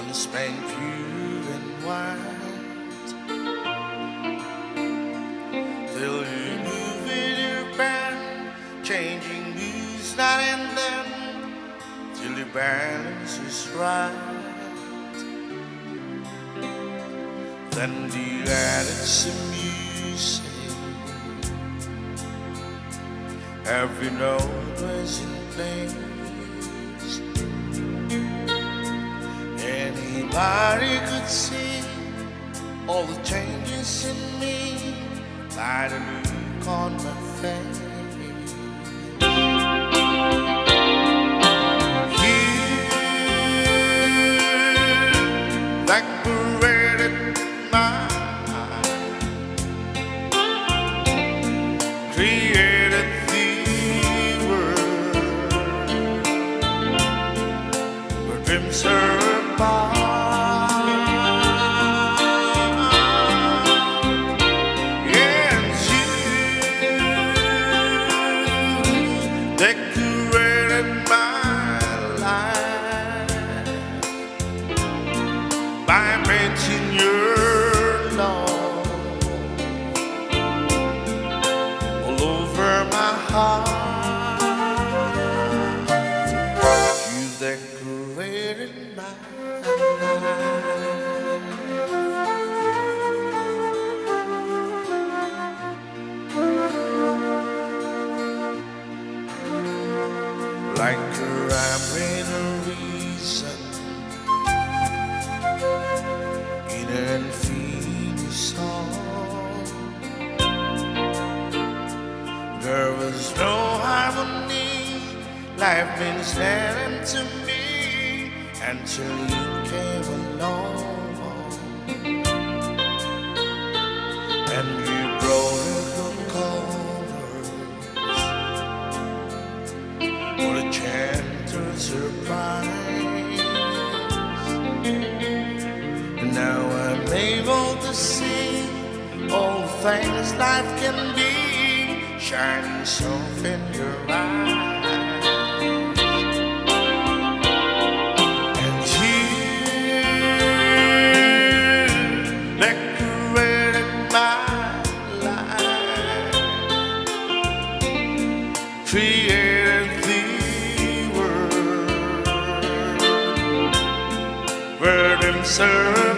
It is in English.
once been pure and white, till you move in your band, changing moves now and then, till the balance is right. Then you added some music, every note was in place. Anybody could see all the changes in me by the look on my face. You decorated my mind, created the world where dreams are apart. Decorated my life by painting your love all over my heart. You decorated my life. Like a rhyme in a reason, in an infinite song. There was no harmony, life means nothing to me until you came along, and you brought a good colors for a chance to surprise. And now I'm able to see all the things life can be, shining soft in your eyes. And you decorated my life, created the world where them serve.